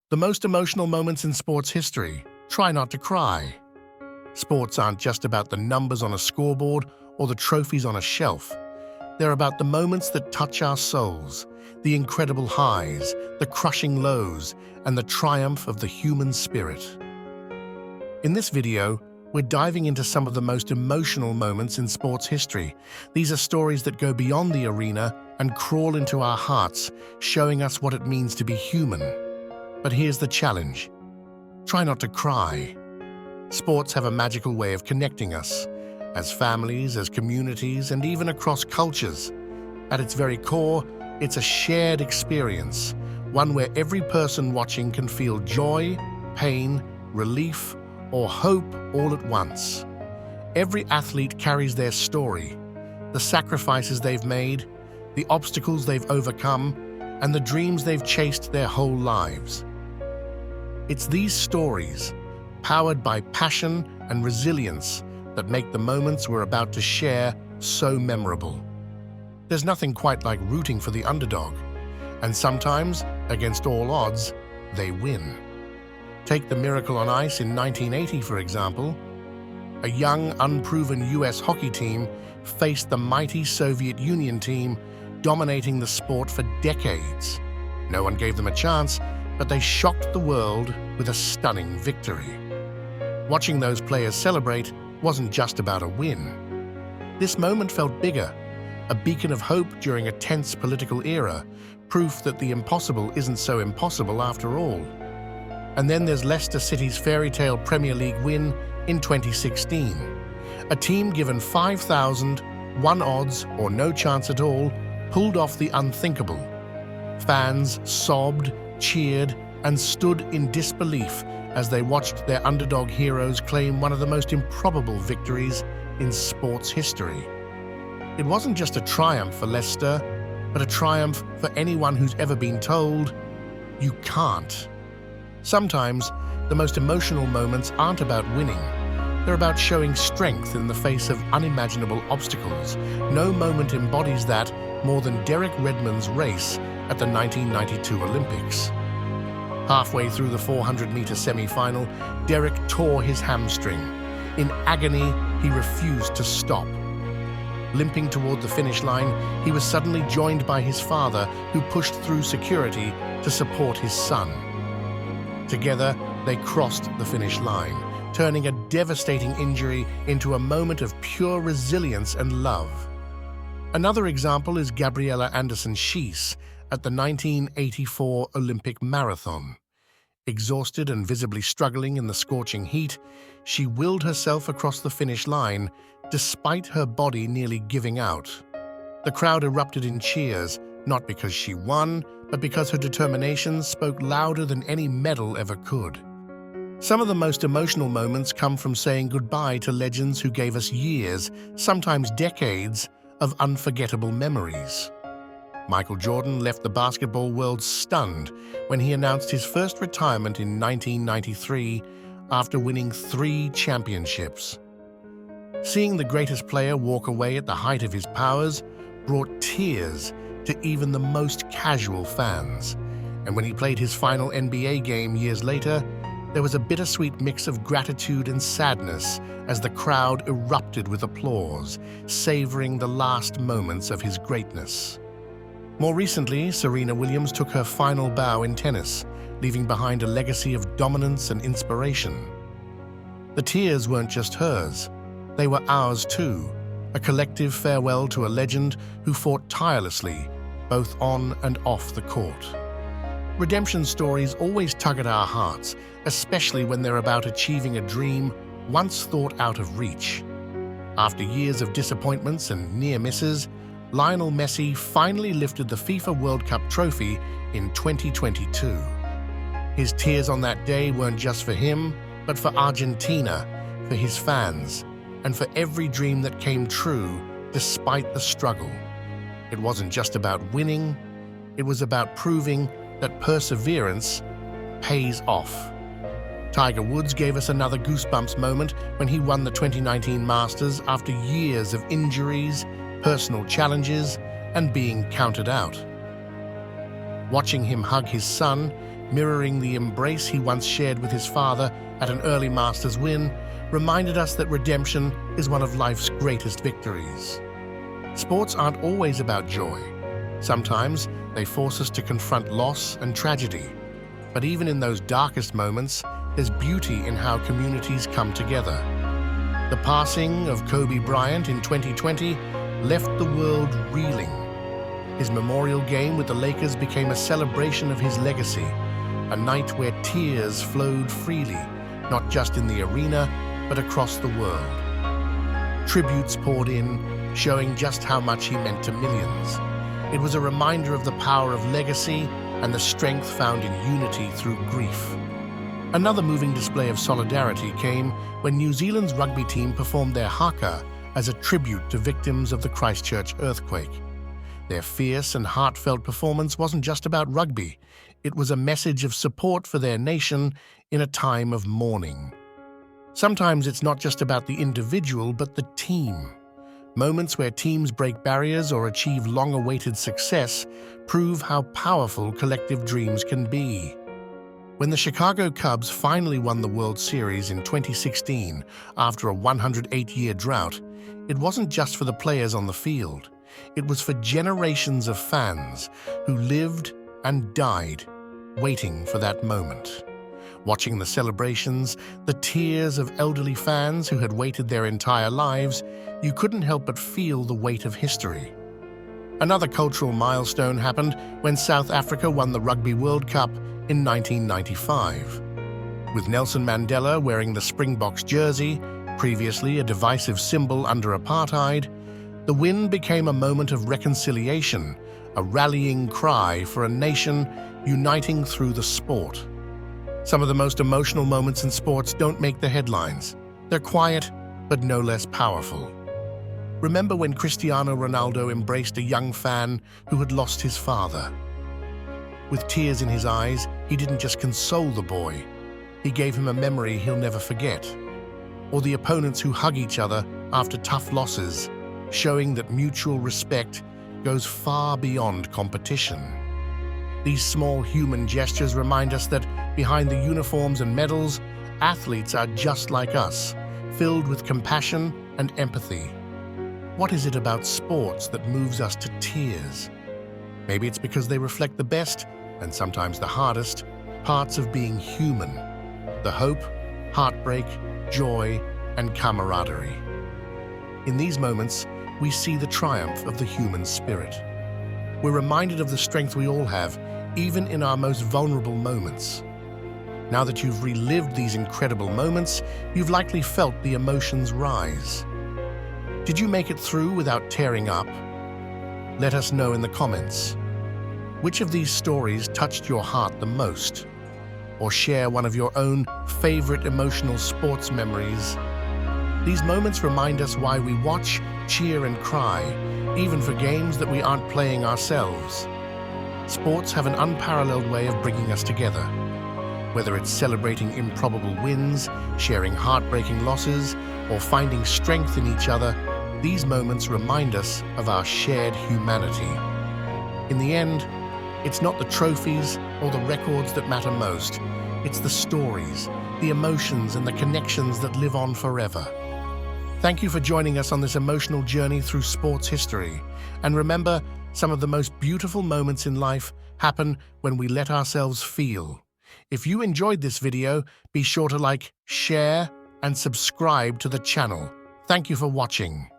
The most emotional moments in sports history. Try not to cry. Sports aren't just about the numbers on a scoreboard or the trophies on a shelf. They're about the moments that touch our souls, the incredible highs, the crushing lows, and the triumph of the human spirit. In this video, we're diving into some of the most emotional moments in sports history. These are stories that go beyond the arena and crawl into our hearts, showing us what it means to be human. But here's the challenge. Try not to cry. Sports have a magical way of connecting us, as families, as communities, and even across cultures. At its very core, it's a shared experience, one where every person watching can feel joy, pain, relief, or hope all at once. Every athlete carries their story, the sacrifices they've made, the obstacles they've overcome, and the dreams they've chased their whole lives. It's these stories, powered by passion and resilience, that make the moments we're about to share so memorable. There's nothing quite like rooting for the underdog, and sometimes, against all odds, they win. Take the miracle on ice in 1980, for example. A young, unproven US hockey team faced the mighty Soviet Union team, dominating the sport for decades. No one gave them a chance, but they shocked the world with a stunning victory. Watching those players celebrate wasn't just about a win. This moment felt bigger, a beacon of hope during a tense political era, proof that the impossible isn't so impossible after all. And then there's Leicester City's fairy tale Premier League win in 2016. A team given 5,000, 1 odds or no chance at all, pulled off the unthinkable. Fans sobbed, cheered, and stood in disbelief as they watched their underdog heroes claim one of the most improbable victories in sports history. It wasn't just a triumph for Leicester, but a triumph for anyone who's ever been told, "You can't." Sometimes, the most emotional moments aren't about winning. They're about showing strength in the face of unimaginable obstacles. No moment embodies that more than Derek Redmond's race at the 1992 Olympics. Halfway through the 400-meter semi-final, Derek tore his hamstring. In agony, he refused to stop. Limping toward the finish line, he was suddenly joined by his father, who pushed through security to support his son. Together, they crossed the finish line, turning a devastating injury into a moment of pure resilience and love. Another example is Gabriela Anderson-Schiess at the 1984 Olympic Marathon. Exhausted and visibly struggling in the scorching heat, she willed herself across the finish line, despite her body nearly giving out. The crowd erupted in cheers, not because she won, but because her determination spoke louder than any medal ever could. Some of the most emotional moments come from saying goodbye to legends who gave us years, sometimes decades, of unforgettable memories. Michael Jordan left the basketball world stunned when he announced his first retirement in 1993 after winning 3 championships. Seeing the greatest player walk away at the height of his powers brought tears to even the most casual fans. And when he played his final NBA game years later, there was a bittersweet mix of gratitude and sadness as the crowd erupted with applause, savoring the last moments of his greatness. More recently, Serena Williams took her final bow in tennis, leaving behind a legacy of dominance and inspiration. The tears weren't just hers, they were ours too, a collective farewell to a legend who fought tirelessly, both on and off the court. Redemption stories always tug at our hearts, especially when they're about achieving a dream once thought out of reach. After years of disappointments and near misses, Lionel Messi finally lifted the FIFA World Cup trophy in 2022. His tears on that day weren't just for him, but for Argentina, for his fans, and for every dream that came true despite the struggle. It wasn't just about winning, it was about proving that perseverance pays off. Tiger Woods gave us another Goosebumps moment when he won the 2019 Masters after years of injuries, personal challenges, and being counted out. Watching him hug his son mirroring the embrace he once shared with his father at an early Masters win, reminded us that redemption is one of life's greatest victories. Sports aren't always about joy. Sometimes they force us to confront loss and tragedy. But even in those darkest moments, there's beauty in how communities come together. The passing of Kobe Bryant in 2020 left the world reeling. His memorial game with the Lakers became a celebration of his legacy, a night where tears flowed freely, not just in the arena, but across the world. Tributes poured in, showing just how much he meant to millions. It was a reminder of the power of legacy and the strength found in unity through grief. Another moving display of solidarity came when New Zealand's rugby team performed their haka as a tribute to victims of the Christchurch earthquake. Their fierce and heartfelt performance wasn't just about rugby. It was a message of support for their nation in a time of mourning. Sometimes it's not just about the individual, but the team. Moments where teams break barriers or achieve long-awaited success prove how powerful collective dreams can be. When the Chicago Cubs finally won the World Series in 2016 after a 108-year drought, it wasn't just for the players on the field. It was for generations of fans who lived and died waiting for that moment. Watching the celebrations, the tears of elderly fans who had waited their entire lives, you couldn't help but feel the weight of history. Another cultural milestone happened when South Africa won the Rugby World Cup in 1995. With Nelson Mandela wearing the Springboks jersey, previously a divisive symbol under apartheid, the win became a moment of reconciliation, a rallying cry for a nation uniting through the sport. Some of the most emotional moments in sports don't make the headlines. They're quiet, but no less powerful. Remember when Cristiano Ronaldo embraced a young fan who had lost his father? With tears in his eyes, he didn't just console the boy. He gave him a memory he'll never forget. Or the opponents who hug each other after tough losses, showing that mutual respect goes far beyond competition. These small human gestures remind us that behind the uniforms and medals, athletes are just like us, filled with compassion and empathy. What is it about sports that moves us to tears? Maybe it's because they reflect the best, and sometimes the hardest, parts of being human. The hope, heartbreak, joy, and camaraderie. In these moments, we see the triumph of the human spirit. We're reminded of the strength we all have, even in our most vulnerable moments. Now that you've relived these incredible moments, you've likely felt the emotions rise. Did you make it through without tearing up? Let us know in the comments. Which of these stories touched your heart the most? Or share one of your own favorite emotional sports memories. These moments remind us why we watch, cheer, and cry, even for games that we aren't playing ourselves. Sports have an unparalleled way of bringing us together. Whether it's celebrating improbable wins, sharing heartbreaking losses, or finding strength in each other, these moments remind us of our shared humanity. In the end, it's not the trophies or the records that matter most. It's the stories, the emotions, and the connections that live on forever. Thank you for joining us on this emotional journey through sports history. And remember, some of the most beautiful moments in life happen when we let ourselves feel. If you enjoyed this video, be sure to like, share, and subscribe to the channel. Thank you for watching.